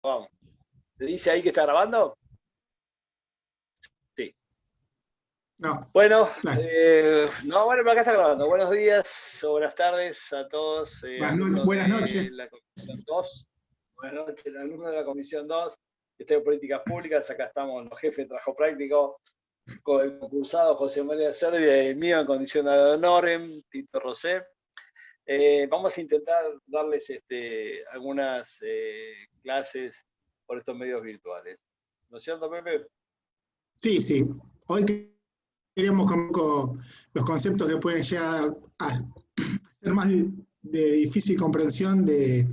Vamos. ¿Te dice ahí que está grabando? Sí. No. Bueno, bueno, acá está grabando. Buenos días o buenas tardes a todos. Buenas noches. La Comisión 2. Buenas noches, alumnos de la Comisión 2, de Políticas Públicas. Acá estamos los jefes de trabajo práctico, con el concursado José María Servia y el mío en condición de honor, Tito Rosé. Vamos a intentar darles algunas clases por estos medios virtuales. ¿No es cierto, Pepe? Sí, sí. Hoy queríamos con los conceptos que pueden llegar a ser más de difícil comprensión de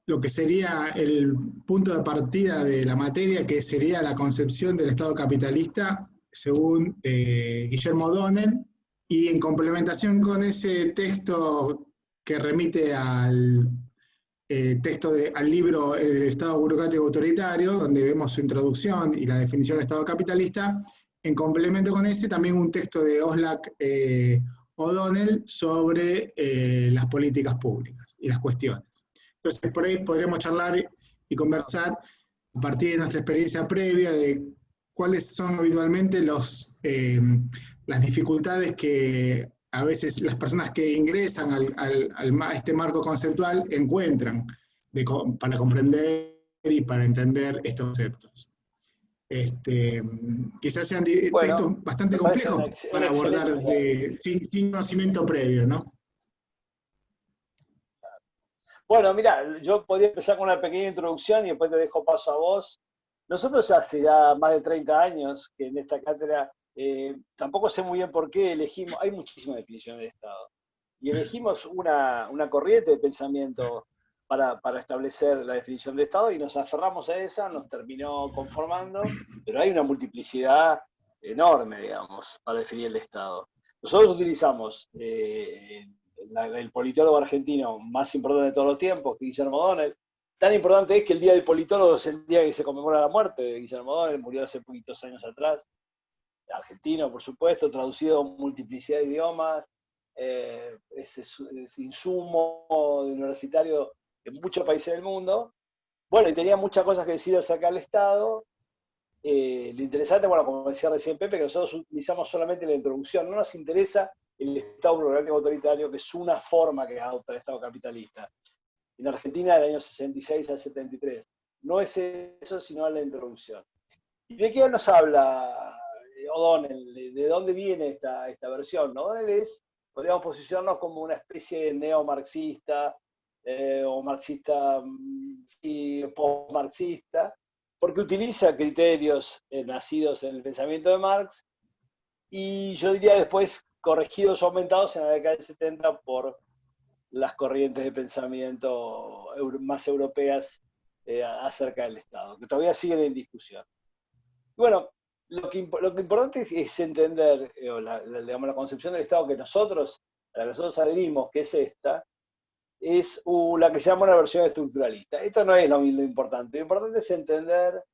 lo que sería el punto de partida de la materia, que sería la concepción del Estado capitalista, según Guillermo O'Donnell, y en complementación con ese texto que remite al al libro El Estado burocrático autoritario, donde vemos su introducción y la definición del Estado capitalista. En complemento con ese, también un texto de Oslak O'Donnell sobre las políticas públicas y las cuestiones. Entonces, por ahí podremos charlar y conversar a partir de nuestra experiencia previa de cuáles son habitualmente las dificultades que a veces las personas que ingresan a este marco conceptual encuentran para comprender y para entender estos conceptos. Quizás sean textos bastante complejos para abordar sin conocimiento previo, ¿no? Bueno, mira, yo podría empezar con una pequeña introducción y después te dejo paso a vos. Nosotros hace ya más de 30 años que en esta cátedra, tampoco sé muy bien por qué elegimos, hay muchísimas definiciones de Estado, y elegimos una corriente de pensamiento para establecer la definición de Estado y nos aferramos a esa, nos terminó conformando, pero hay una multiplicidad enorme, digamos, para definir el Estado. Nosotros utilizamos el politólogo argentino más importante de todos los tiempos, que es Guillermo O'Donnell. Tan importante es que el Día del Politólogo es el día que se conmemora la muerte de Guillermo O'Donnell, murió hace poquitos años atrás. Argentino, por supuesto, traducido en multiplicidad de idiomas, es insumo universitario en muchos países del mundo. Bueno, y tenía muchas cosas que decir acerca del Estado. Lo interesante, bueno, como decía recién Pepe, que nosotros utilizamos solamente la introducción, no nos interesa el Estado burocrático autoritario, que es una forma que adopta el Estado capitalista. En Argentina, del año 66 al 73. No es eso, sino la introducción. ¿Y de qué nos habla O'Donnell? ¿De dónde viene esta versión? O'Donnell podríamos posicionarnos como una especie de neomarxista o marxista y postmarxista, porque utiliza criterios nacidos en el pensamiento de Marx y yo diría después corregidos o aumentados en la década del 70 por las corrientes de pensamiento más europeas acerca del Estado, que todavía siguen en discusión. Bueno, lo que importante es entender digamos, la concepción del Estado a la que nosotros adherimos, que es esta, es la que se llama una versión estructuralista. Esto no es lo importante. Lo importante es entender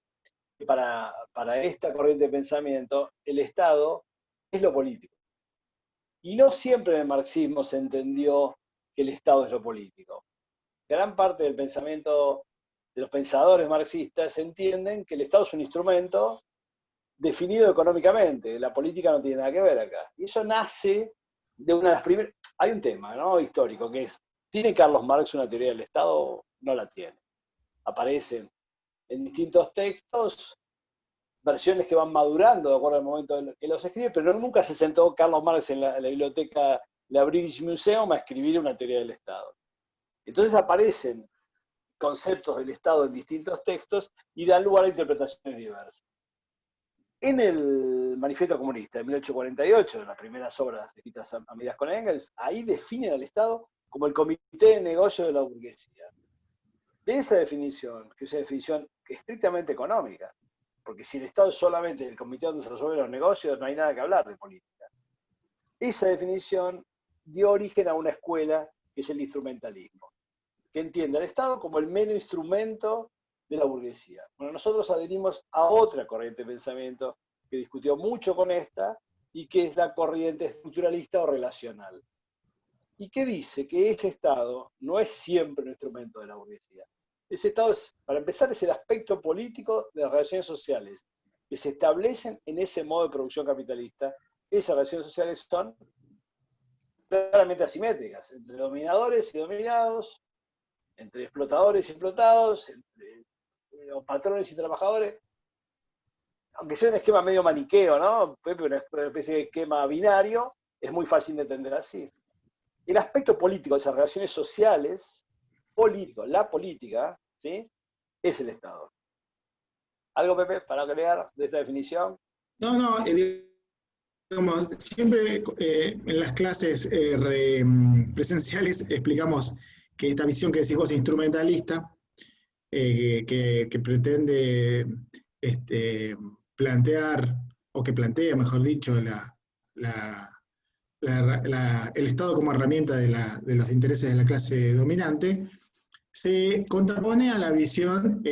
que para esta corriente de pensamiento, el Estado es lo político. Y no siempre en el marxismo se entendió que el Estado es lo político. Gran parte del pensamiento de los pensadores marxistas entienden que el Estado es un instrumento definido económicamente. La política no tiene nada que ver acá. Y eso nace de una de las primeras... Hay un tema, ¿no?, histórico, que es, ¿tiene Carlos Marx una teoría del Estado? No la tiene. Aparecen en distintos textos versiones que van madurando de acuerdo al momento en que los escribe, pero nunca se sentó Carlos Marx en la biblioteca, la British Museum, a escribir una teoría del Estado. Entonces aparecen conceptos del Estado en distintos textos y dan lugar a interpretaciones diversas. En el Manifiesto Comunista de 1848, en las primeras obras escritas a medias con Engels, ahí definen al Estado como el comité de negocio de la burguesía. De esa definición, que es una definición estrictamente económica, porque si el Estado es solamente el comité donde se resuelven los negocios, no hay nada que hablar de política. Esa definición dio origen a una escuela que es el instrumentalismo, que entiende al Estado como el mero instrumento de la burguesía. Bueno, nosotros adherimos a otra corriente de pensamiento que discutió mucho con esta y que es la corriente estructuralista o relacional. Y que dice que ese Estado no es siempre un instrumento de la burguesía, Ese Estado, para empezar, es el aspecto político de las relaciones sociales que se establecen en ese modo de producción capitalista. Esas relaciones sociales son claramente asimétricas, entre dominadores y dominados, entre explotadores y explotados, entre patrones y trabajadores, aunque sea un esquema medio maniqueo, ¿no? Una especie de esquema binario, es muy fácil de entender así. El aspecto político de esas relaciones sociales, político, la política, ¿sí? Es el Estado. ¿Algo, Pepe, para agregar de esta definición? No, no, digamos, siempre en las clases presenciales explicamos que esta visión que decís vos, instrumentalista, que pretende plantear, o que plantea, mejor dicho, la, el Estado como herramienta de los intereses de la clase dominante, se contrapone a la visión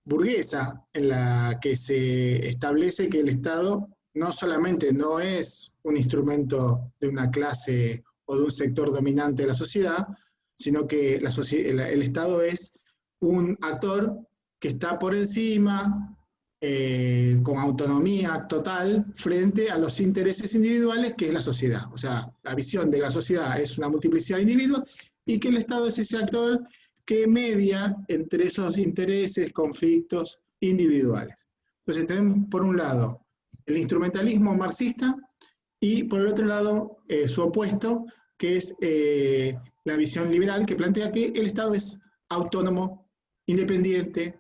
burguesa, en la que se establece que el Estado no solamente no es un instrumento de una clase o de un sector dominante de la sociedad, sino que el Estado es un actor que está por encima, con autonomía total, frente a los intereses individuales, que es la sociedad. O sea, la visión de la sociedad es una multiplicidad de individuos y que el Estado es ese actor que media entre esos intereses, conflictos individuales. Entonces tenemos por un lado el instrumentalismo marxista y por el otro lado su opuesto, que es la visión liberal, que plantea que el Estado es autónomo, independiente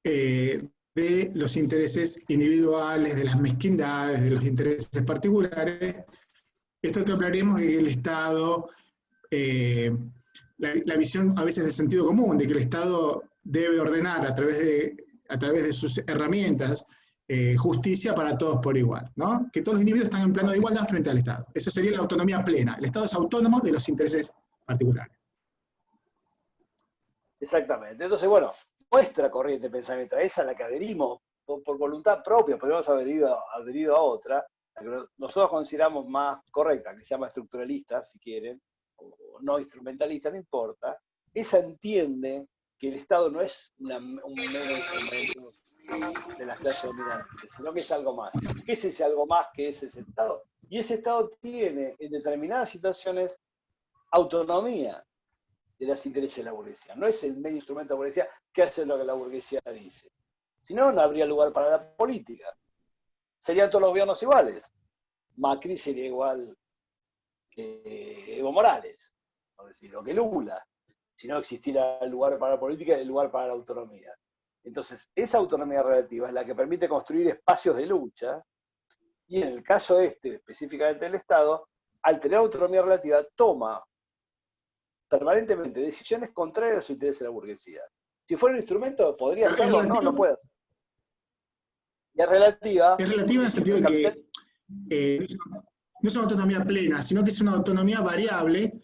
de los intereses individuales, de las mezquindades, de los intereses particulares. Esto que hablaremos de que el Estado, la visión a veces de sentido común, de que el Estado debe ordenar a través de sus herramientas justicia para todos por igual, ¿no? Que todos los individuos están en plano de igualdad frente al Estado. Eso sería la autonomía plena. El Estado es autónomo de los intereses particulares. Exactamente. Entonces, bueno, nuestra corriente de pensamiento, esa a la que adherimos por voluntad propia, podríamos haber adherido a otra, la que nosotros consideramos más correcta, que se llama estructuralista, si quieren, o no instrumentalista, no importa, esa entiende que el Estado no es un mero instrumento de las clases dominantes, sino que es algo más. ¿Qué es ese algo más que es ese Estado? Y ese Estado tiene en determinadas situaciones autonomía de los intereses de la burguesía. No es el medio instrumento de la burguesía que hace lo que la burguesía dice. Si no, no habría lugar para la política. Serían todos los gobiernos iguales. Macri sería igual que Evo Morales, por decirlo, que Lula. Si no existiera el lugar para la política y el lugar para la autonomía. Entonces, esa autonomía relativa es la que permite construir espacios de lucha, y en el caso específicamente del Estado, al tener autonomía relativa, toma permanentemente decisiones contrarias a los intereses de la burguesía. Si fuera un instrumento, podría hacerlo, no puede hacerlo. Y es relativa. Es relativa en el sentido de que no es una autonomía plena, sino que es una autonomía variable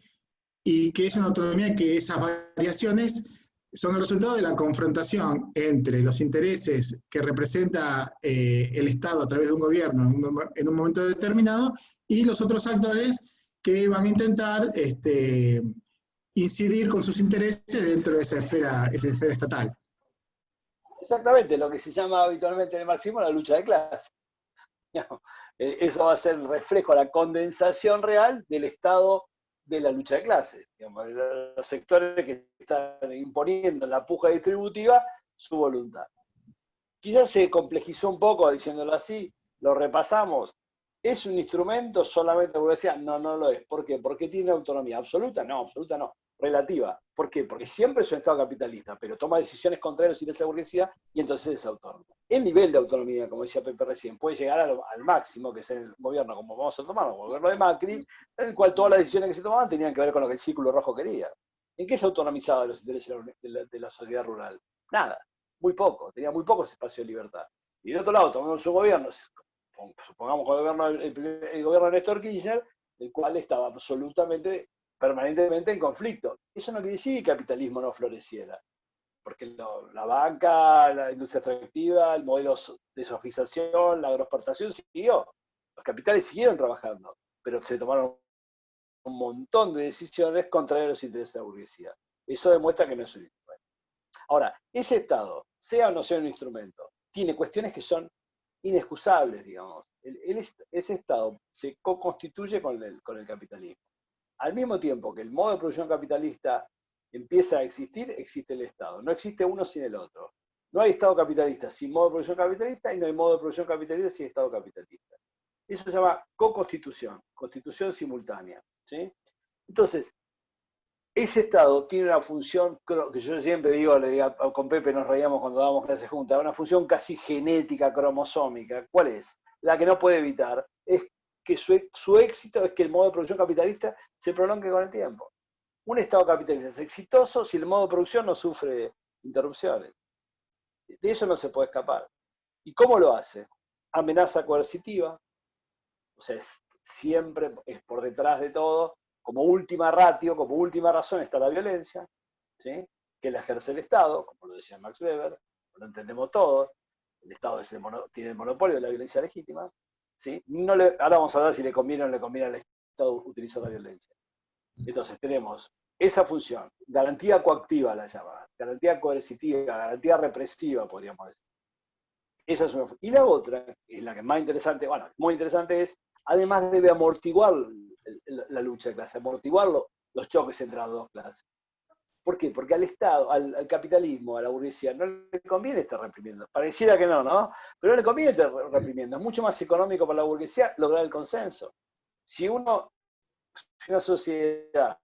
y que es una autonomía que esas variaciones son el resultado de la confrontación entre los intereses que representa el Estado a través de un gobierno en un momento determinado y los otros actores que van a intentar incidir con sus intereses dentro de esa esfera estatal. Exactamente, lo que se llama habitualmente en el marxismo la lucha de clases. Eso va a ser el reflejo, la condensación real del estado de la lucha de clases. Digamos, los sectores que están imponiendo en la puja distributiva su voluntad. Quizás se complejizó un poco diciéndolo así, lo repasamos. ¿Es un instrumento solamente de burguesía? No, no lo es. ¿Por qué? Porque tiene autonomía. ¿Absoluta? No, absoluta no. Relativa. ¿Por qué? Porque siempre es un Estado capitalista, pero toma decisiones contrarias a los intereses de la burguesía y entonces es autónomo. El nivel de autonomía, como decía Pepe recién, puede llegar al máximo, que es el gobierno, como vamos a tomar, el gobierno de Macri, en el cual todas las decisiones que se tomaban tenían que ver con lo que el Círculo Rojo quería. ¿En qué se autonomizaba los intereses de la sociedad rural? Nada. Muy poco. Tenía muy pocos espacios de libertad. Y de otro lado, tomamos su gobierno, supongamos el gobierno de Néstor Kirchner, el cual estaba absolutamente, permanentemente en conflicto. Eso no quiere decir que el capitalismo no floreciera, porque la banca, la industria extractiva, el modelo de sofización, la agroexportación siguió. Los capitales siguieron trabajando, pero se tomaron un montón de decisiones contrarias a los intereses de la burguesía. Eso demuestra que no es un instrumento. Ahora, ese Estado, sea o no sea un instrumento, tiene cuestiones que son inexcusables, digamos. Ese Estado se co-constituye con el capitalismo. Al mismo tiempo que el modo de producción capitalista empieza a existir, existe el Estado. No existe uno sin el otro. No hay Estado capitalista sin modo de producción capitalista y no hay modo de producción capitalista sin Estado capitalista. Eso se llama co-constitución, constitución simultánea. ¿Sí? Entonces, ese Estado tiene una función, que yo siempre digo, con Pepe nos reíamos cuando dábamos clases juntas, una función casi genética, cromosómica. ¿Cuál es? La que no puede evitar. Es que su éxito es que el modo de producción capitalista se prolongue con el tiempo. Un Estado capitalista es exitoso si el modo de producción no sufre interrupciones. De eso no se puede escapar. ¿Y cómo lo hace? Amenaza coercitiva, o sea, siempre es por detrás de todo, como última ratio, como última razón está la violencia, ¿sí? Que la ejerce el Estado, como lo decía Max Weber, lo entendemos todos, el Estado tiene el monopolio de la violencia legítima, ¿sí? Ahora vamos a ver si le conviene o no le conviene al Estado utilizar la violencia. Entonces tenemos esa función, garantía coactiva la llama, garantía coercitiva, garantía represiva, podríamos decir. Esa es una. Y la otra, que es la que más interesante, bueno, muy interesante es, además debe amortiguar la lucha de clase, amortiguar los choques entre las dos clases. ¿Por qué? Porque al Estado, al capitalismo, a la burguesía, no le conviene estar reprimiendo. Pareciera que no, ¿no? Pero no le conviene estar reprimiendo. Es mucho más económico para la burguesía lograr el consenso. Si una sociedad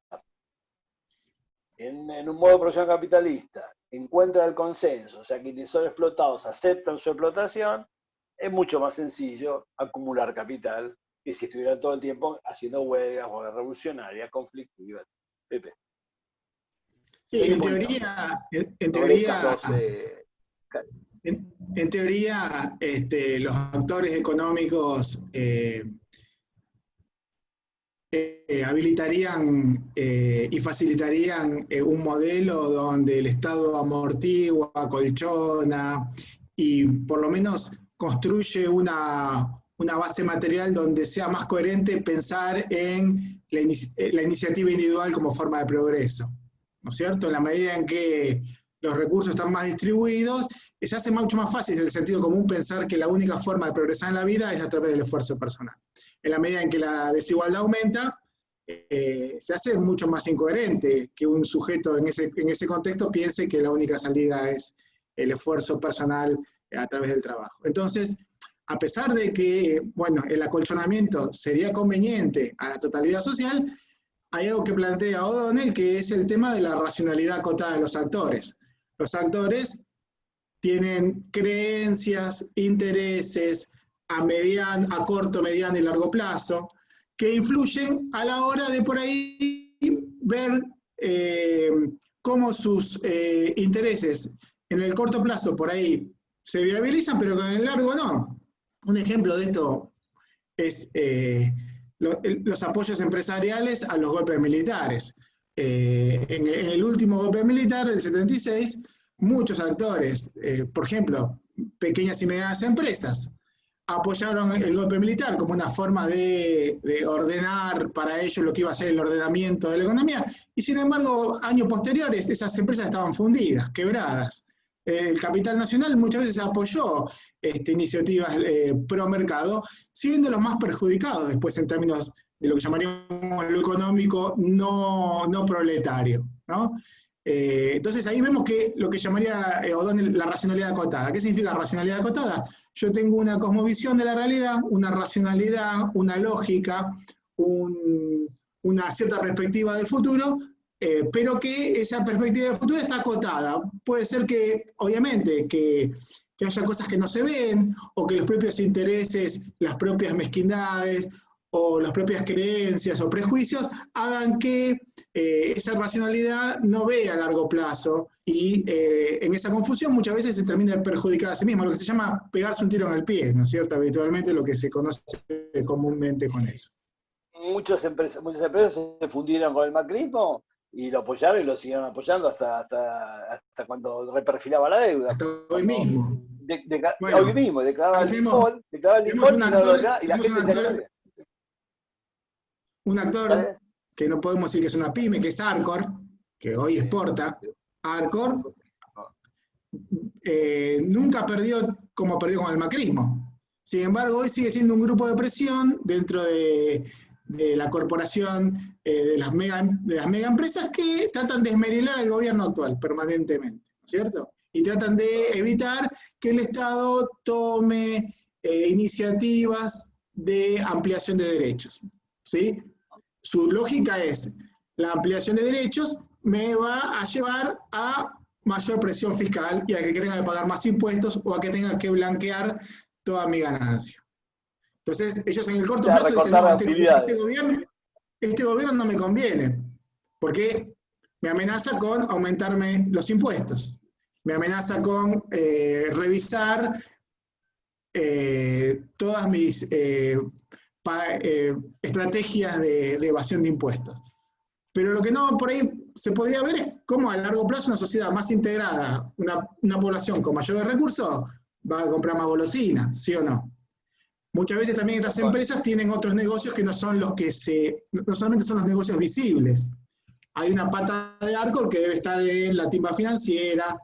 en un modo de producción capitalista encuentra el consenso, o sea, quienes son explotados aceptan su explotación, es mucho más sencillo acumular capital que si estuvieran todo el tiempo haciendo huelgas o revolucionarias, conflictivas. Pepe. Sí, en teoría, los actores económicos habilitarían y facilitarían un modelo donde el Estado amortigua, acolchona y por lo menos construye una base material donde sea más coherente pensar en la iniciativa individual como forma de progreso, ¿no es cierto? En la medida en que los recursos están más distribuidos, se hace mucho más fácil desde el sentido común pensar que la única forma de progresar en la vida es a través del esfuerzo personal. En la medida en que la desigualdad aumenta, se hace mucho más incoherente que un sujeto en ese contexto piense que la única salida es el esfuerzo personal a través del trabajo. Entonces, a pesar de que, bueno, el acolchonamiento sería conveniente a la totalidad social, hay algo que plantea O'Donnell, que es el tema de la racionalidad acotada de los actores. Los actores tienen creencias, intereses a corto, mediano y largo plazo, que influyen a la hora de por ahí ver cómo sus intereses en el corto plazo por ahí se viabilizan, pero en el largo no. Un ejemplo de esto es los apoyos empresariales a los golpes militares. En el último golpe militar del 76, muchos actores, por ejemplo, pequeñas y medianas empresas, apoyaron el golpe militar como una forma de ordenar para ellos lo que iba a ser el ordenamiento de la economía, y sin embargo, años posteriores, esas empresas estaban fundidas, quebradas. El capital nacional muchas veces apoyó iniciativas pro mercado, siendo los más perjudicados después en términos de lo que llamaríamos lo económico no proletario, ¿no? Entonces ahí vemos que lo que llamaría O'Donnell la racionalidad acotada. ¿Qué significa racionalidad acotada? Yo tengo una cosmovisión de la realidad, una racionalidad, una lógica, una cierta perspectiva de futuro, pero que esa perspectiva de futuro está acotada. Puede ser que, obviamente, que haya cosas que no se ven, o que los propios intereses, las propias mezquindades, o las propias creencias o prejuicios hagan que esa racionalidad no vea a largo plazo y en esa confusión muchas veces se termina de perjudicar a sí mismo, lo que se llama pegarse un tiro en el pie, ¿no es cierto? Habitualmente lo que se conoce comúnmente con eso. Muchas empresas se fundieron con el macrismo y lo apoyaron y lo siguieron apoyando hasta cuando reperfilaba la deuda. Hasta hoy mismo. Hoy mismo, declaraba el default y la gente se alegría. Un actor que no podemos decir que es una pyme, que es Arcor, que hoy exporta, Arcor, nunca perdió como perdió con el macrismo. Sin embargo, hoy sigue siendo un grupo de presión dentro de la corporación, de las mega empresas que tratan de esmerilar al gobierno actual permanentemente, ¿no es cierto? Y tratan de evitar que el Estado tome iniciativas de ampliación de derechos, ¿sí? Su lógica es, la ampliación de derechos me va a llevar a mayor presión fiscal y a que tenga que pagar más impuestos o a que tenga que blanquear toda mi ganancia. Entonces, ellos en el corto plazo dicen, recortar no, las utilidades. este gobierno no me conviene, porque me amenaza con aumentarme los impuestos, me amenaza con revisar todas mis estrategias de evasión de impuestos. Pero lo que no por ahí se podría ver es cómo a largo plazo una sociedad más integrada, una población con mayores recursos, va a comprar más golosina, ¿sí o no? Muchas veces también estas empresas tienen otros negocios que no son los que no solamente son los negocios visibles. Hay una pata de árbol que debe estar en la timba financiera,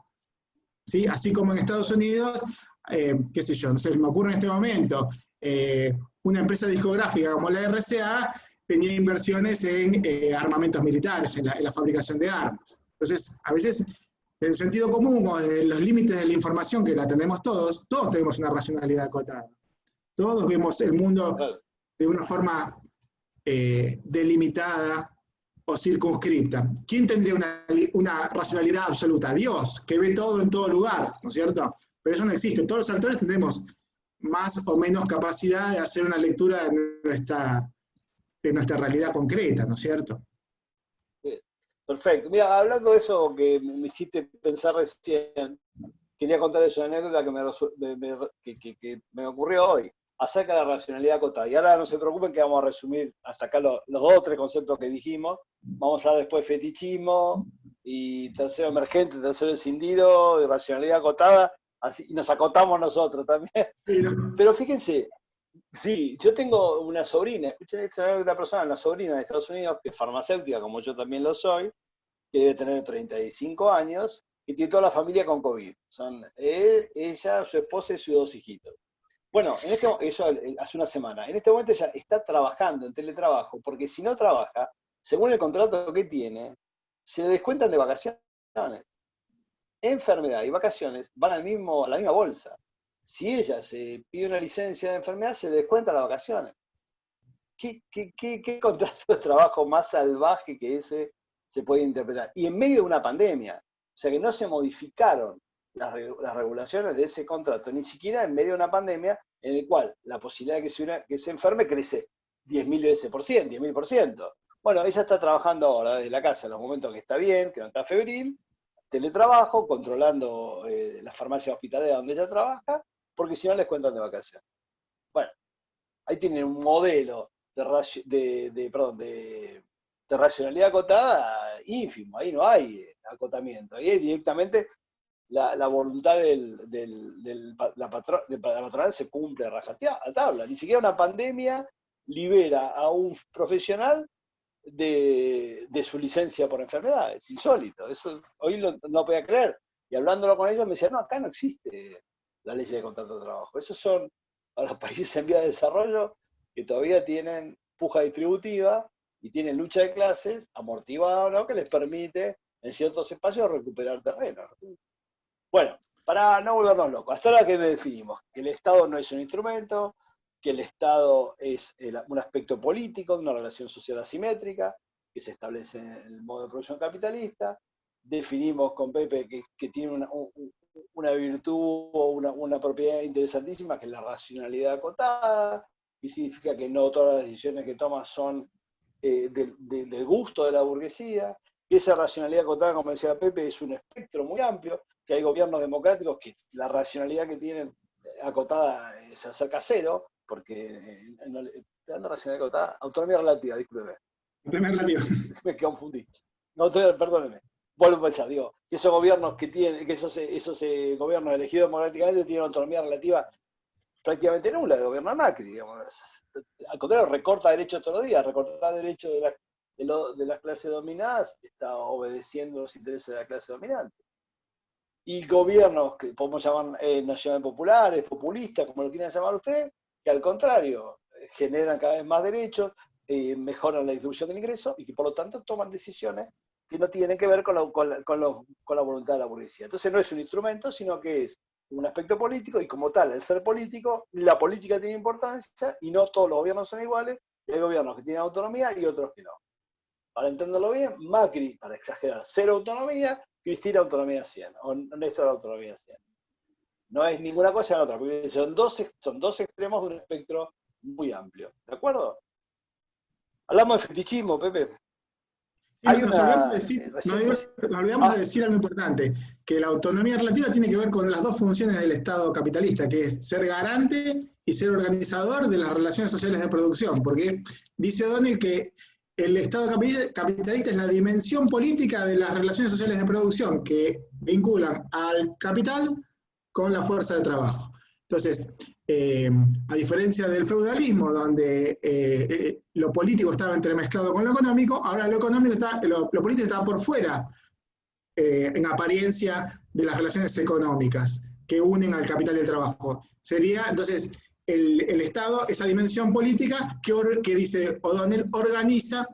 ¿sí? Así como en Estados Unidos, qué sé yo, no sé, me ocurre en este momento, una empresa discográfica como la RCA tenía inversiones en armamentos militares, en la fabricación de armas. Entonces, a veces, en el sentido común o desde los límites de la información que la tenemos todos tenemos una racionalidad acotada. Todos vemos el mundo de una forma delimitada o circunscripta. ¿Quién tendría una racionalidad absoluta? Dios, que ve todo en todo lugar, ¿no es cierto? Pero eso no existe. Todos los actores tenemos más o menos capacidad de hacer una lectura de nuestra realidad concreta, ¿no es cierto? Perfecto. Mira, hablando de eso que me hiciste pensar recién, quería contarles una anécdota que me ocurrió hoy acerca de la racionalidad acotada. Y ahora no se preocupen que vamos a resumir hasta acá los dos o tres conceptos que dijimos. Vamos a ver después fetichismo y tercero emergente, tercero escindido, y racionalidad acotada, así, y nos acotamos nosotros también. Pero fíjense, sí, yo tengo una sobrina, escuchen esta anécdota personal, una sobrina de Estados Unidos que es farmacéutica, como yo también lo soy, que debe tener 35 años, y tiene toda la familia con COVID. Son él, ella, su esposa y sus dos hijitos. Bueno, eso hace una semana. En este momento ella está trabajando en teletrabajo, porque si no trabaja, según el contrato que tiene, se descuentan de vacaciones. Enfermedad y vacaciones van a la misma bolsa. Si ella se pide una licencia de enfermedad, se descuenta las vacaciones. ¿Qué contrato de trabajo más salvaje que ese se puede interpretar? Y en medio de una pandemia. O sea que no se modificaron las regulaciones de ese contrato, ni siquiera en medio de una pandemia en el cual la posibilidad de que se enferme crece 10.000 veces por ciento, 10.000%. Bueno, ella está trabajando ahora desde la casa en los momentos que está bien, que no está febril, teletrabajo, controlando la farmacia hospitalera donde ella trabaja, porque si no les cuentan de vacaciones. Bueno, ahí tienen un modelo de racionalidad acotada ínfimo, ahí no hay acotamiento, ahí es directamente la voluntad de la patronal se cumple a rajatabla. Ni siquiera una pandemia libera a un profesional de su licencia por enfermedad. Es insólito. Eso hoy no podía creer. Y hablándolo con ellos me decían, no, acá no existe la ley de contrato de trabajo. Esos son a los países en vía de desarrollo que todavía tienen puja distributiva y tienen lucha de clases amortiguada, ¿no? Que les permite en ciertos espacios recuperar terreno. Bueno, para no volvernos locos, hasta ahora que definimos que el Estado no es un instrumento, que el Estado es un aspecto político, una relación social asimétrica, que se establece en el modo de producción capitalista. Definimos con Pepe que tiene una virtud o una propiedad interesantísima, que es la racionalidad acotada, y significa que no todas las decisiones que toma son del gusto de la burguesía, y esa racionalidad acotada, como decía Pepe, es un espectro muy amplio, que hay gobiernos democráticos que la racionalidad que tienen acotada se acerca a cero, porque dando racionalidad acotada, autonomía relativa, discúlpeme. Autonomía relativa. Me confundí. No, perdónenme. Vuelvo a pensar, digo, que esos gobiernos que tienen, que esos gobiernos elegidos democráticamente tienen autonomía relativa prácticamente nula, el gobierno de Macri, digamos. Al contrario, recorta derechos todos los días, recortar derechos de las clases dominadas está obedeciendo los intereses de la clase dominante. y gobiernos que podemos llamar nacional populares, populistas, como lo quieran llamar ustedes, que al contrario, generan cada vez más derechos, mejoran la distribución del ingreso y que por lo tanto toman decisiones que no tienen que ver con la voluntad de la burguesía. Entonces no es un instrumento, sino que es un aspecto político y como tal, al ser político, la política tiene importancia y no todos los gobiernos son iguales, y hay gobiernos que tienen autonomía y otros que no. Para entenderlo bien, Macri, para exagerar, 0 autonomía, Cristina autonomía 100, o Néstor autonomía 100. No es ninguna cosa en otra, porque son dos extremos de un espectro muy amplio. ¿De acuerdo? Hablamos de fetichismo, Pepe. Hay Nos olvidamos de decir algo importante, que la autonomía relativa tiene que ver con las dos funciones del Estado capitalista, que es ser garante y ser organizador de las relaciones sociales de producción, porque dice O'Donnell que el Estado capitalista es la dimensión política de las relaciones sociales de producción que vinculan al capital con la fuerza de trabajo. Entonces, a diferencia del feudalismo, donde lo político estaba entremezclado con lo económico, ahora lo político estaba por fuera, en apariencia, de las relaciones económicas que unen al capital y el trabajo. Sería, entonces, el Estado, esa dimensión política que dice O'Donnell, organiza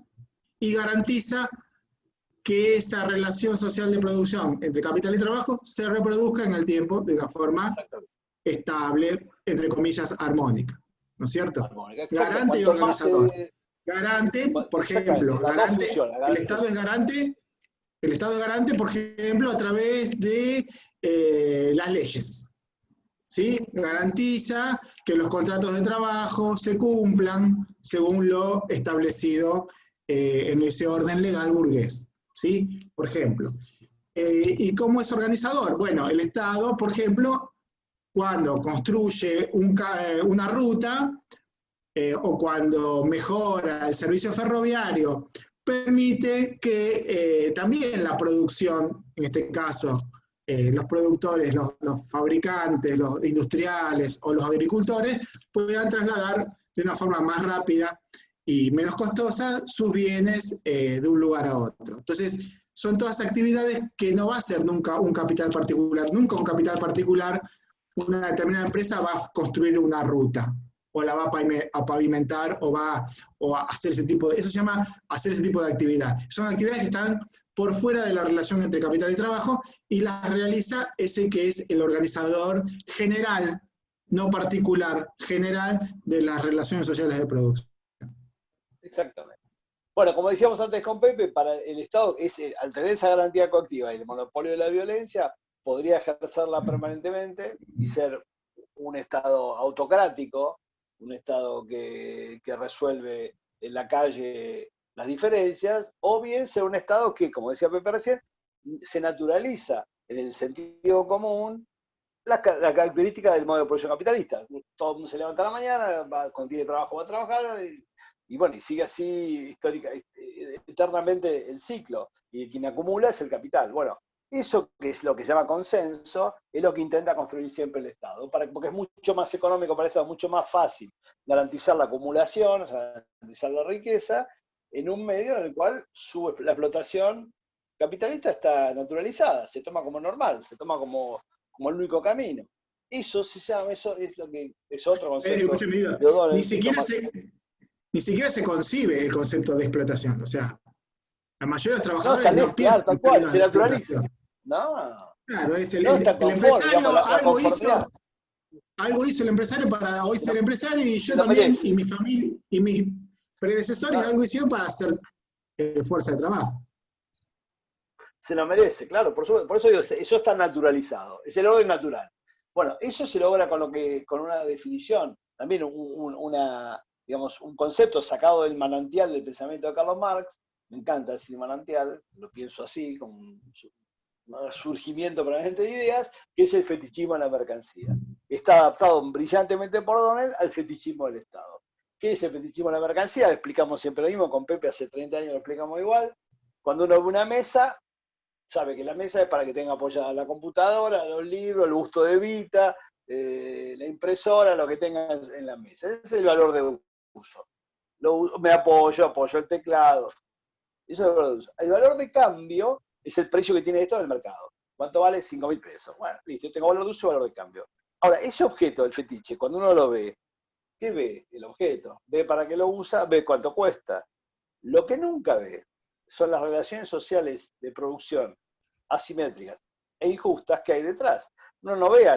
y garantiza que esa relación social de producción entre capital y trabajo se reproduzca en el tiempo de una forma estable, entre comillas, armónica, ¿no es cierto? Armónica, Garante y organizador. Garante, por ejemplo, el Estado es garante, por ejemplo, a través de las leyes. ¿Sí? Garantiza que los contratos de trabajo se cumplan según lo establecido en ese orden legal burgués. ¿Sí? Por ejemplo. ¿Y cómo es organizador? Bueno, el Estado, por ejemplo, cuando construye una ruta o cuando mejora el servicio ferroviario, permite que también la producción, en este caso, los productores, los fabricantes, los industriales o los agricultores, puedan trasladar de una forma más rápida y menos costosa sus bienes de un lugar a otro. Entonces, son todas actividades que no va a ser nunca un capital particular, una determinada empresa va a construir una ruta, o la va a pavimentar, o va a hacer ese tipo de, eso se llama hacer ese tipo de actividad. Son actividades que están por fuera de la relación entre capital y trabajo, y las realiza ese que es el organizador general, no particular, general de las relaciones sociales de producción. Exactamente. Bueno, como decíamos antes con Pepe, para el Estado, al tener esa garantía coactiva y el monopolio de la violencia, podría ejercerla permanentemente y ser un Estado autocrático, un Estado que resuelve en la calle las diferencias, o bien ser un Estado que, como decía Pepe recién, se naturaliza en el sentido común la característica del modo de producción capitalista. Todo el mundo se levanta a la mañana, cuando tiene trabajo va a trabajar, y bueno, y sigue así eternamente el ciclo, y quien acumula es el capital. Bueno, eso que es lo que se llama consenso, es lo que intenta construir siempre el Estado, porque es mucho más económico para el Estado, mucho más fácil garantizar la acumulación, o sea, garantizar la riqueza, en un medio en el cual la explotación capitalista está naturalizada, se toma como normal, se toma como el único camino. Eso se llama, eso es lo que es otro concepto. Ni siquiera se concibe el concepto de explotación, o sea, la mayoría de los trabajadores no piensan tal cual, se naturaliza. No. Claro, es el empresario, digamos, algo hizo el empresario para hoy ser empresario, y yo también, y mi familia, y mis predecesores algo hicieron para hacer fuerza de trabajo. Se lo merece, claro, por eso digo, eso está naturalizado, es el orden natural. Bueno, eso se logra con una definición, también un concepto sacado del manantial del pensamiento de Carlos Marx. Me encanta decir manantial, lo pienso así, como un surgimiento permanente de ideas, que es el fetichismo en la mercancía. Está adaptado brillantemente por O'Donnell al fetichismo del Estado. ¿Qué es el fetichismo en la mercancía? Lo explicamos siempre lo mismo, con Pepe hace 30 años lo explicamos igual. Cuando uno ve una mesa, sabe que la mesa es para que tenga apoyada la computadora, los libros, el busto de Evita, la impresora, lo que tenga en la mesa. Ese es el valor de uso. Me apoyo el teclado. Eso es el valor de uso. El valor de cambio es el precio que tiene esto en el mercado. ¿Cuánto vale? 5.000 pesos. Bueno, listo, yo tengo valor de uso y valor de cambio. Ahora, ese objeto, el fetiche, cuando uno lo ve, ¿qué ve? El objeto. Ve para qué lo usa, ve cuánto cuesta. Lo que nunca ve son las relaciones sociales de producción asimétricas e injustas que hay detrás. Uno no ve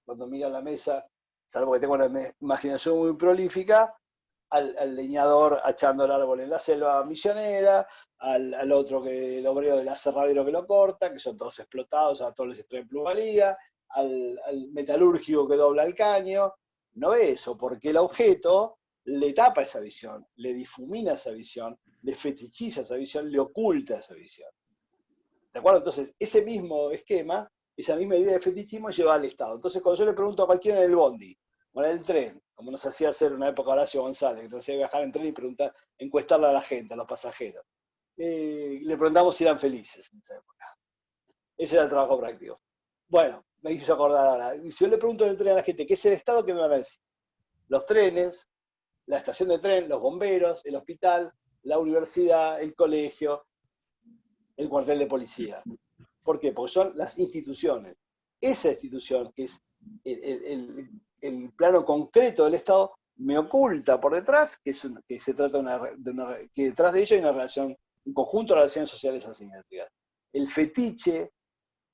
cuando mira la mesa, salvo que tenga una imaginación muy prolífica, al leñador achando el árbol en la selva misionera, al otro el obrero del aserradero que lo corta, que son todos explotados, a todos les extraen plusvalía, al metalúrgico que dobla el caño. No ve eso, porque el objeto le tapa esa visión, le difumina esa visión, le fetichiza esa visión, le oculta esa visión. ¿De acuerdo? Entonces, ese mismo esquema, esa misma idea de fetichismo lleva al Estado. Entonces, cuando yo le pregunto a cualquiera en el bondi, o en el tren, como nos hacía hacer en una época Horacio González, que nos hacía viajar en tren y encuestarle a la gente, a los pasajeros, le preguntamos si eran felices en esa época. Ese era el trabajo práctico. Bueno, me hizo acordar ahora. Y si yo le pregunto en el tren a la gente, ¿qué es el Estado? ¿Qué me van a decir? Los trenes, la estación de tren, los bomberos, el hospital, la universidad, el colegio, el cuartel de policía. ¿Por qué? Porque son las instituciones. Esa institución, que es el plano concreto del Estado, me oculta por detrás que se trata que detrás de ello hay una relación, un conjunto de relaciones sociales asimétricas. El fetiche,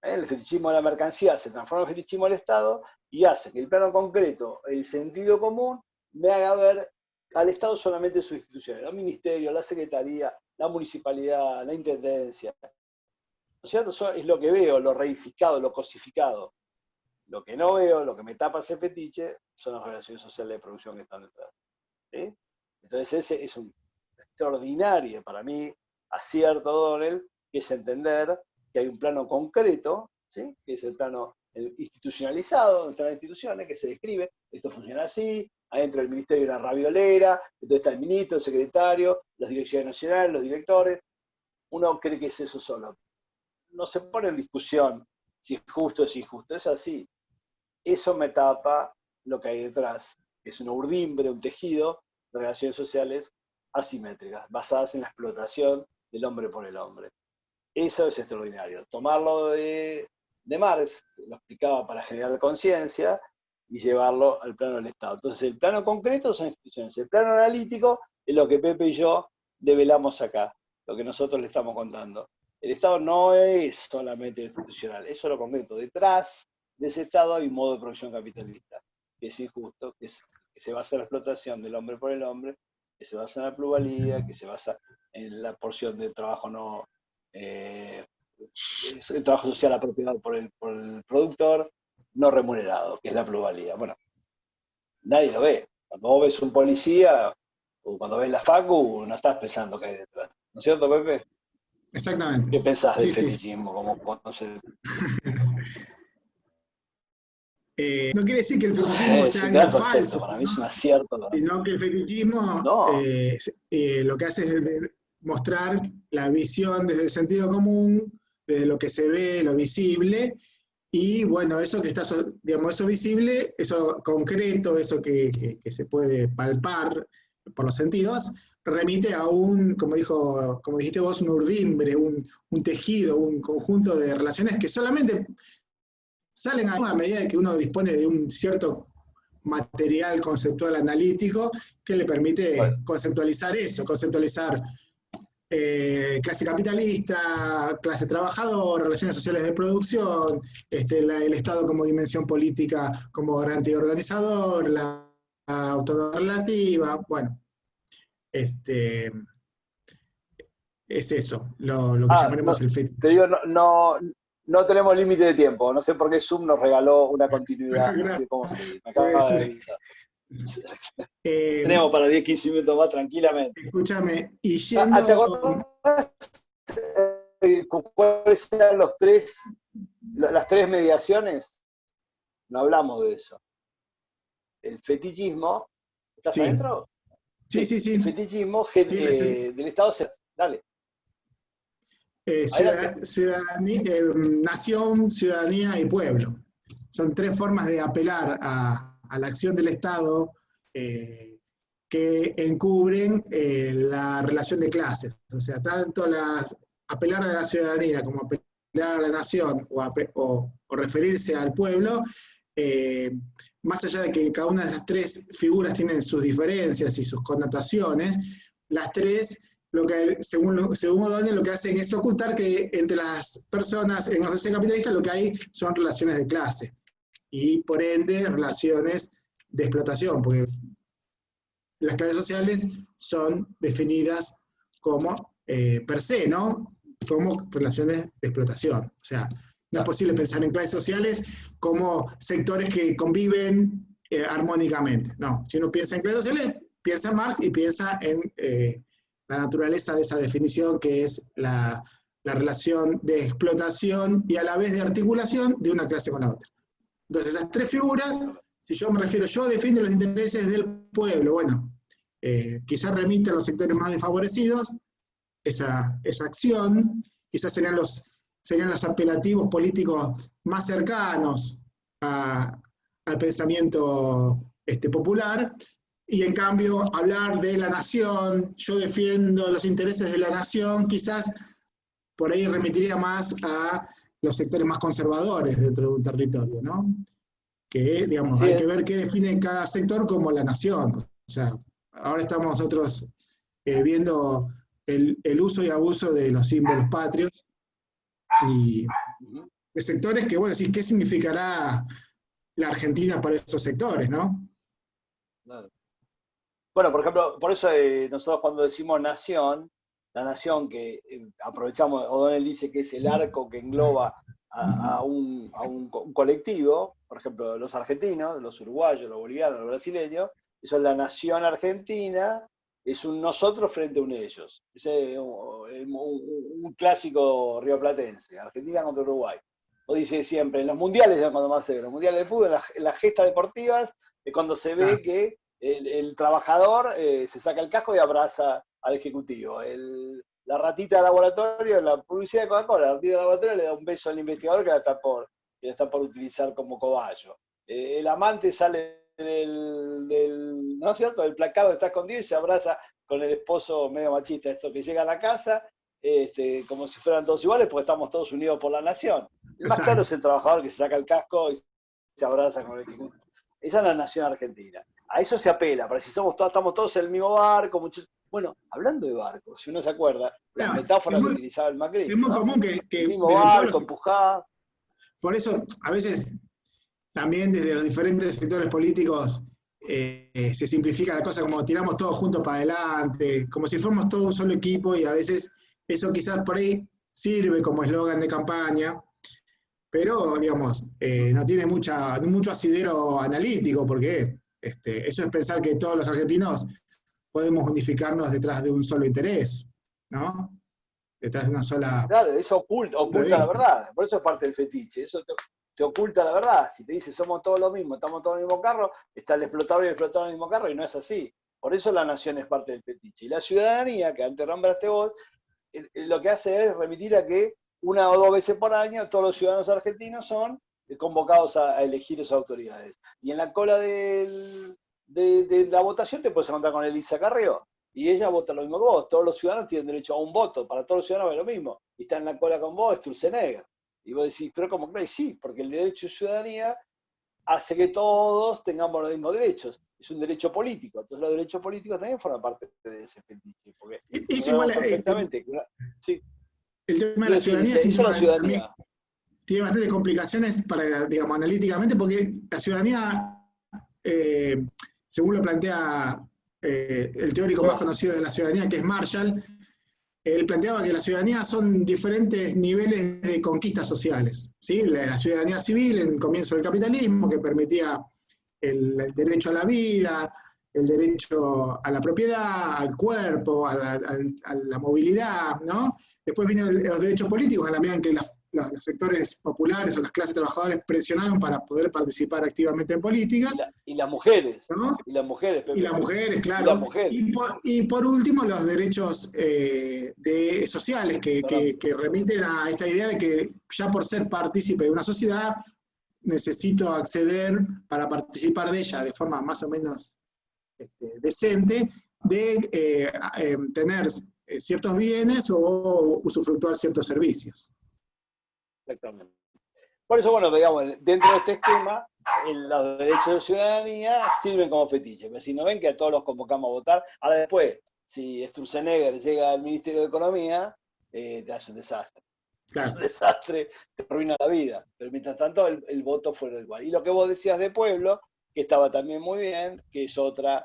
el fetichismo de la mercancía se transforma en fetichismo del Estado y hace que el plano concreto, el sentido común, me haga ver al Estado solamente sus instituciones, los ministerios, la secretaría, la municipalidad, la intendencia. ¿No es cierto? Eso es lo que veo, lo reificado, lo cosificado. Lo que no veo, lo que me tapa ese fetiche, son las relaciones sociales de producción que están detrás. ¿Sí? Entonces ese es un extraordinario para mí acierto, O'Donnell, que es entender que hay un plano concreto, ¿sí? Que es el plano institucionalizado, donde están las instituciones, que se describe, esto funciona así, adentro del ministerio hay una raviolera, entonces está el ministro, el secretario, las direcciones nacionales, los directores. Uno cree que es eso solo. No se pone en discusión si es justo o si es injusto, es así. Eso me tapa lo que hay detrás, que es una urdimbre, un tejido de relaciones sociales asimétricas, basadas en la explotación del hombre por el hombre. Eso es extraordinario. Tomarlo de Marx, lo explicaba para generar conciencia, y llevarlo al plano del Estado. Entonces, el plano concreto son instituciones. El plano analítico es lo que Pepe y yo develamos acá, lo que nosotros le estamos contando. El Estado no es solamente institucional, eso es lo concreto. Detrás de ese Estado hay un modo de producción capitalista, que es injusto, que se basa en la explotación del hombre por el hombre, que se basa en la pluralidad, que se basa en la porción del trabajo el trabajo social apropiado por el productor, no remunerado, que es la pluralidad. Bueno, nadie lo ve. Cuando vos ves un policía o cuando ves la facu, no estás pensando qué hay detrás. ¿No es cierto, Pepe? Exactamente. ¿Qué pensás del Sí. fetichismo? Como cuando se... No quiere decir que el fetichismo Es sea un algo gran concepto, falso, para mí es un acierto. sino que el fetichismo No, lo que hace es mostrar la visión desde el sentido común, desde lo que se ve, lo visible, y bueno, eso que está, digamos, eso visible, eso concreto, eso que se puede palpar por los sentidos, remite a como dijiste vos, un urdimbre, un tejido, un conjunto de relaciones que solamente salen a medida de que uno dispone de un cierto material conceptual analítico que le permite conceptualizar eso, conceptualizar clase capitalista, clase trabajadora, relaciones sociales de producción, el Estado como dimensión política, como garante y organizador, la autonomía relativa, bueno, es eso, lo que llamaremos el te fetiche. digo, no tenemos límite de tiempo. No sé por qué Zoom nos regaló una continuidad. No sé cómo seguir. Me acaba de avisar. Tenemos para 10, 15 minutos más tranquilamente. Escúchame, y ¿Te acordás cuáles eran las tres mediaciones? No hablamos de eso. El fetichismo, ¿estás sí. adentro? Sí. El fetichismo del Estado. Dale. Nación, ciudadanía y pueblo. Son tres formas de apelar a la acción del Estado que encubren la relación de clases. O sea, tanto apelar a la ciudadanía como apelar a la nación o referirse al pueblo, más allá de que cada una de esas tres figuras tienen sus diferencias y sus connotaciones, las tres, según O'Donnell, lo que hacen es ocultar que entre las personas en la sociedad capitalista lo que hay son relaciones de clase y por ende relaciones de explotación, porque las clases sociales son definidas como per se, ¿no? Como relaciones de explotación. O sea, no es posible pensar en clases sociales como sectores que conviven armónicamente. No, si uno piensa en clases sociales, piensa en Marx y piensa en la naturaleza de esa definición, que es la relación de explotación y a la vez de articulación de una clase con la otra. Entonces, esas tres figuras, si yo me refiero, yo defiendo los intereses del pueblo, bueno, quizás remite a los sectores más desfavorecidos, esa acción, quizás serían los apelativos políticos más cercanos al pensamiento popular, y en cambio hablar de la nación, yo defiendo los intereses de la nación, quizás por ahí remitiría más a los sectores más conservadores dentro de un territorio, ¿no? Que, digamos, hay que ver qué define cada sector como la nación. O sea, ahora estamos nosotros viendo el uso y abuso de los símbolos patrios y de sectores que, bueno, sí, ¿qué significará la Argentina para esos sectores, no? Claro. Bueno, por ejemplo, por eso nosotros cuando decimos nación, la nación que aprovechamos, O'Donnell dice que es el arco que engloba a un colectivo, por ejemplo, los argentinos, los uruguayos, los bolivianos, los brasileños, eso es la nación argentina, es un nosotros frente a un ellos. Es un clásico rioplatense, Argentina contra Uruguay. O dice siempre, en los mundiales es cuando más se ve, los mundiales de fútbol, en las gestas deportivas, es cuando se ve que el trabajador se saca el casco y abraza al ejecutivo. La ratita de laboratorio, la publicidad de Coca-Cola, la ratita de laboratorio le da un beso al investigador que la está por utilizar como cobayo. El amante sale ¿no es cierto?, del placado, está escondido y se abraza con el esposo medio machista, esto que llega a la casa, como si fueran todos iguales, porque estamos todos unidos por la nación. El más claro es el trabajador que se saca el casco y se abraza con el ejecutivo. Esa es la nación argentina. A eso se apela, para si estamos todos en el mismo barco. Bueno, hablando de barcos, si uno se acuerda, la metáfora que utilizaba el Macri. Es muy común que el mismo barco, empujado. Por eso, a veces, también desde los diferentes sectores políticos se simplifica la cosa como tiramos todos juntos para adelante, como si fuéramos todo un solo equipo, y a veces eso quizás por ahí sirve como eslogan de campaña, pero, digamos, no tiene mucho asidero analítico, porque eso es pensar que todos los argentinos podemos unificarnos detrás de un solo interés, ¿no? Detrás de una sola... Claro, eso oculta la verdad, por eso es parte del fetiche, eso te oculta la verdad. Si te dice somos todos lo mismo, estamos todos en el mismo carro, está el explotador y el explotado en el mismo carro, y no es así. Por eso la nación es parte del fetiche. Y la ciudadanía, que antes nombraste vos, lo que hace es remitir a que una o dos veces por año todos los ciudadanos argentinos son convocados a elegir esas autoridades. Y en la cola de la votación te puedes encontrar con Elisa Carrió, y ella vota lo mismo que vos. Todos los ciudadanos tienen derecho a un voto, para todos los ciudadanos es lo mismo. Y está en la cola con vos, Sturzenegger. Y vos decís, pero ¿cómo crees? Sí, porque el derecho de ciudadanía hace que todos tengamos los mismos derechos. Es un derecho político. Entonces los derechos políticos también forman parte de ese fetiche. Porque perfectamente. Sí. El tema de la ciudadanía, tiene bastantes complicaciones para, digamos, analíticamente, porque la ciudadanía, según lo plantea el teórico más conocido de la ciudadanía, que es Marshall, él planteaba que la ciudadanía son diferentes niveles de conquistas sociales, ¿sí? La ciudadanía civil en el comienzo del capitalismo, que permitía el derecho a la vida, el derecho a la propiedad, al cuerpo, a la movilidad, ¿no? Después vienen los derechos políticos, a la medida en que los sectores populares o las clases trabajadoras presionaron para poder participar activamente en política. Y las mujeres. ¿No? Y las mujeres, Pepe. Y las mujeres, claro. Y, las mujeres. Y por último, los derechos sociales, que remiten a esta idea de que ya por ser partícipe de una sociedad, necesito acceder para participar de ella de forma más o menos decente, de tener ciertos bienes o usufructuar ciertos servicios. Exactamente. Por eso, bueno, digamos, dentro de este esquema, los derechos de ciudadanía sirven como fetiche. Pero si no ven que a todos los convocamos a votar, ahora después, si Sturzenegger llega al Ministerio de Economía, te hace un desastre. Es un Claro, desastre, te arruina la vida. Pero mientras tanto, el voto fuera igual. Y lo que vos decías de pueblo, que estaba también muy bien, que es otra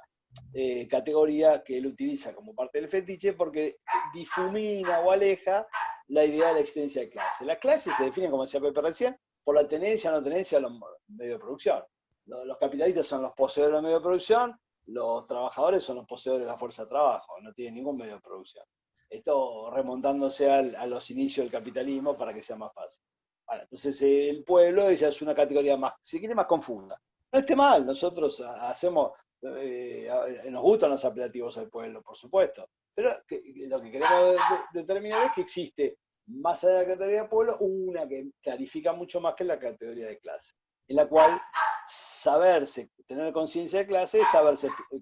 categoría que él utiliza como parte del fetiche, porque difumina o aleja la idea de la existencia de clase. La clase se define, como decía Pepe recién, por la tenencia o no tenencia de los medios de producción. Los capitalistas son los poseedores de los medios de producción, los trabajadores son los poseedores de la fuerza de trabajo, no tienen ningún medio de producción. Esto remontándose a los inicios del capitalismo para que sea más fácil. Bueno, entonces el pueblo ella es una categoría más, si quiere, más confusa. No esté mal, nosotros hacemos, nos gustan los apelativos al pueblo, por supuesto, pero lo que queremos determinar es que existe, más allá de la categoría de pueblo, una que clarifica mucho más que la categoría de clase, en la cual saberse, tener conciencia de clase,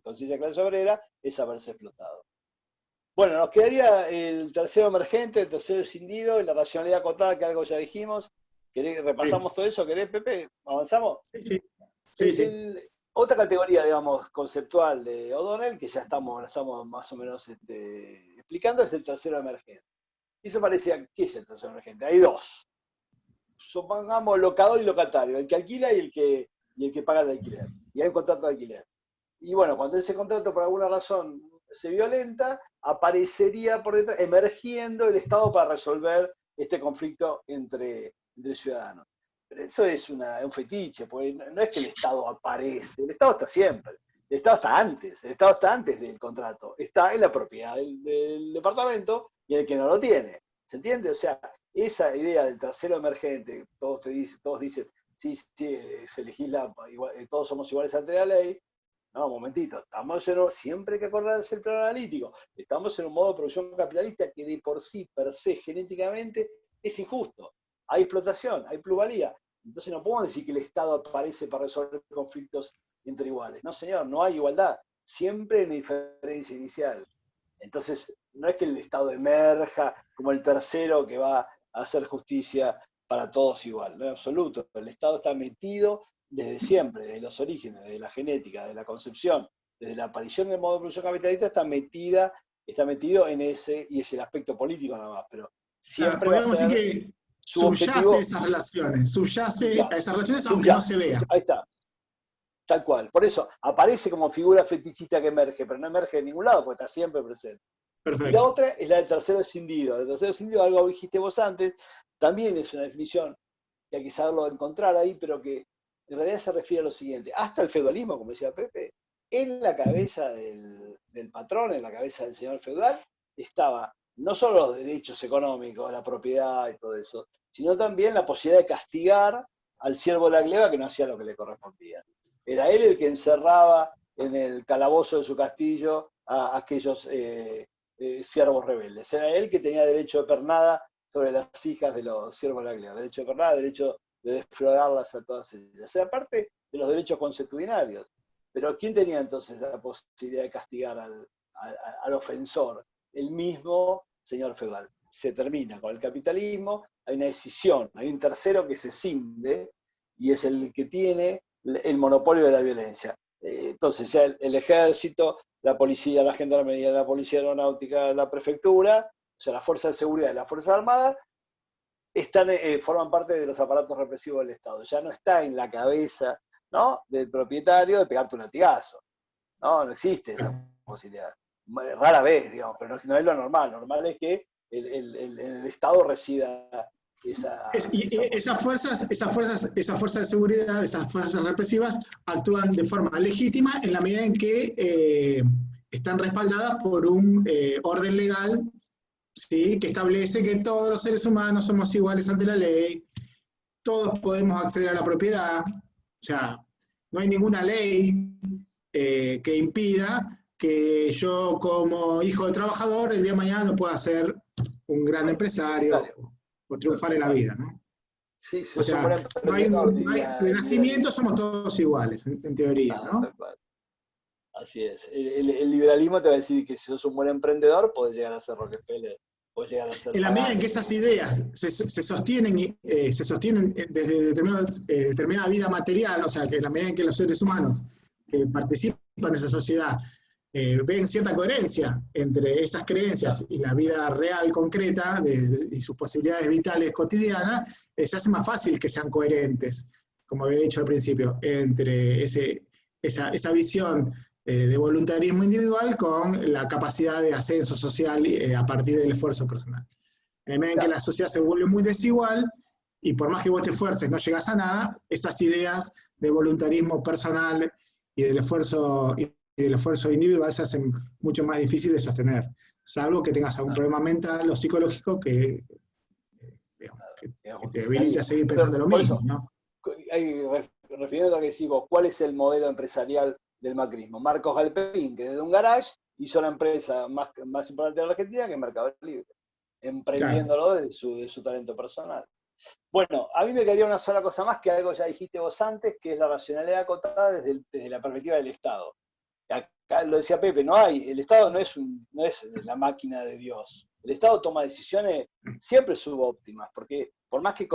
conciencia de clase obrera, es saberse explotado. Bueno, nos quedaría el tercero emergente, el tercero escindido y la racionalidad acotada, que algo ya dijimos. sí, ¿Repasamos todo eso? ¿Querés, Pepe? ¿Avanzamos? sí, sí, sí, sí. Otra categoría, digamos, conceptual de O'Donnell, que ya estamos más o menos explicando, es el tercero emergente. Y eso parecía, ¿qué es el tercero emergente? Hay dos. Supongamos locador y locatario, el que alquila y el que paga el alquiler. Y hay un contrato de alquiler. Y bueno, cuando ese contrato por alguna razón se violenta, aparecería por detrás, emergiendo el Estado para resolver este conflicto entre ciudadanos. Pero eso es un fetiche, porque no es que el Estado aparece, el Estado está siempre. El Estado está antes del contrato, está en la propiedad del departamento y el que no lo tiene. ¿Se entiende? O sea, esa idea del tercero emergente, todos dicen, sí, se legisla, todos somos iguales ante la ley. No, un momentito, siempre hay que acordarse del plano analítico. Estamos en un modo de producción capitalista que de por sí, per se, genéticamente, es injusto. Hay explotación, hay plusvalía. Entonces no podemos decir que el Estado aparece para resolver conflictos entre iguales. No, señor, no hay igualdad. Siempre hay una diferencia inicial. Entonces, no es que el Estado emerja como el tercero que va a hacer justicia para todos igual, no en absoluto. El Estado está metido desde siempre, desde los orígenes, desde la genética, desde la concepción, desde la aparición del modo de producción capitalista, está metido en ese, y es el aspecto político nada más, pero O sea, siempre va a podríamos decir ser que su subyace objetivo, esas relaciones, subyace a esas relaciones aunque no se subyace. vea. Ahí está, tal cual. Por eso aparece como figura fetichista que emerge, pero no emerge de ningún lado, porque está siempre presente. Y la Perfecto. otra es la del tercero escindido. El tercero escindido, algo dijiste vos antes, también es una definición que hay que saberlo encontrar ahí, pero que en realidad se refiere a lo siguiente. Hasta el feudalismo, como decía Pepe, en la cabeza del patrón, en la cabeza del señor feudal, estaba no solo los derechos económicos, la propiedad y todo eso, sino también la posibilidad de castigar al siervo de la gleba que no hacía lo que le correspondía. Era él el que encerraba en el calabozo de su castillo a aquellos siervos rebeldes. Era él que tenía derecho de pernada sobre las hijas de los siervos de la gleba. Derecho de pernada, derecho de desflorarlas a todas ellas. O sea, aparte de los derechos consuetudinarios. Pero ¿quién tenía entonces la posibilidad de castigar al ofensor? El mismo señor feudal. Se termina con el capitalismo, hay una decisión, hay un tercero que se cinde y es el que tiene el monopolio de la violencia. Entonces, ya el ejército, la policía, la gendarmería, la policía aeronáutica, la prefectura, o sea, las fuerzas de seguridad y las fuerzas armadas, forman parte de los aparatos represivos del Estado. Ya no está en la cabeza, ¿no?, del propietario de pegarte un latigazo. No existe esa posibilidad. Rara vez, digamos, pero no es lo normal. Normal es que el Estado resida esa Esas fuerzas de seguridad, esas fuerzas represivas, actúan de forma legítima en la medida en que están respaldadas por un orden legal, ¿sí?, que establece que todos los seres humanos somos iguales ante la ley, todos podemos acceder a la propiedad, o sea, no hay ninguna ley que impida que yo como hijo de trabajador el día de mañana no pueda ser un gran empresario o triunfar en la vida, ¿no? Sí, O si es un buen sea, emprendedor, diría de el liberalismo. nacimiento somos todos iguales, en teoría, Ah, ¿no? tal cual. Así es. El liberalismo te va a decir que si sos un buen emprendedor, podés llegar a ser Rockefeller puede llegar a ser En la medida en pagano. que esas ideas se sostienen desde determinada vida material, o sea, que en la medida en que los seres humanos que participan en esa sociedad ven cierta coherencia entre esas creencias y la vida real, concreta, y sus posibilidades vitales cotidianas, se hace más fácil que sean coherentes, como había dicho al principio, entre esa visión de voluntarismo individual con la capacidad de ascenso social a partir del esfuerzo personal. En la medida en que la sociedad se vuelve muy desigual, y por más que vos te esfuerces no llegas a nada, esas ideas de voluntarismo personal y del esfuerzo individual se hacen mucho más difíciles de sostener, salvo que tengas algún problema mental o psicológico que te habilita a seguir pensando lo Por mismo, eso, ¿no? refiriendo a lo que decimos, ¿cuál es el modelo empresarial del macrismo? Marcos Galperín, que desde un garage hizo la empresa más importante de la Argentina, que es Mercado Libre, Claro. emprendiéndolo de su talento personal. Bueno, a mí me quedaría una sola cosa más, que algo ya dijiste vos antes, que es la racionalidad acotada desde la perspectiva del Estado. Acá lo decía Pepe, el Estado no es la máquina de Dios. El Estado toma decisiones siempre subóptimas, porque por más que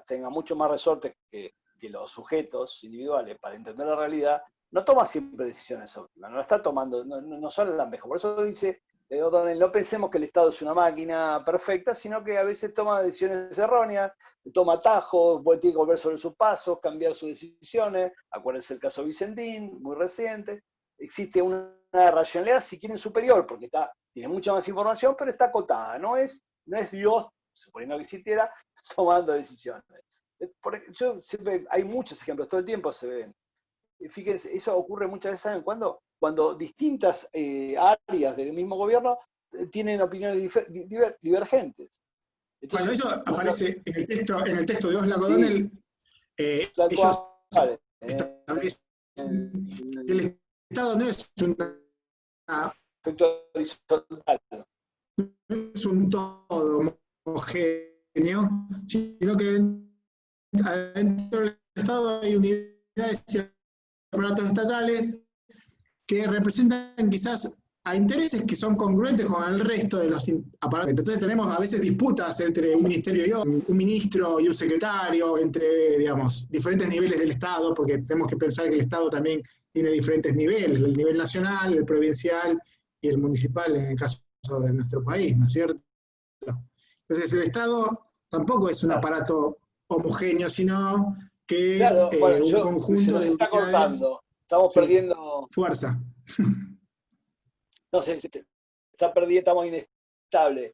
tenga mucho más resortes que los sujetos individuales para entender la realidad, no toma siempre decisiones óptimas, no la está tomando, no son las mejores. Por eso dice O'Donnell, no pensemos que el Estado es una máquina perfecta, sino que a veces toma decisiones erróneas, toma atajos, tiene que volver sobre sus pasos, cambiar sus decisiones. Acuérdense el caso Vicentín, muy reciente. Existe una racionalidad, si quieren, superior, porque tiene mucha más información, pero está acotada. No es Dios, suponiendo que existiera, tomando decisiones. Hay muchos ejemplos, todo el tiempo se ven. Fíjense, eso ocurre muchas veces, ¿saben cuándo? Cuando distintas áreas del mismo gobierno tienen opiniones divergentes. Bueno, Entonces, eso aparece en el texto de Osla sí, O'Donnell. tal Ellos cual. establecen que el Estado Efecto horizontal. no es un todo homogéneo, sino que adentro del Estado hay unidades y aparatos estatales que representan quizás a intereses que son congruentes con el resto de los aparatos. Entonces tenemos a veces disputas entre un ministerio y otro, un ministro y un secretario, entre, digamos, diferentes niveles del Estado, porque tenemos que pensar que el Estado también tiene diferentes niveles, el nivel nacional, el provincial y el municipal en el caso de nuestro país, ¿no es cierto? Entonces el Estado tampoco es un aparato homogéneo, sino que es Claro, bueno, un se conjunto nos de está unidades, cortando. Estamos sí, perdiendo, fuerza. no sé, estamos inestables.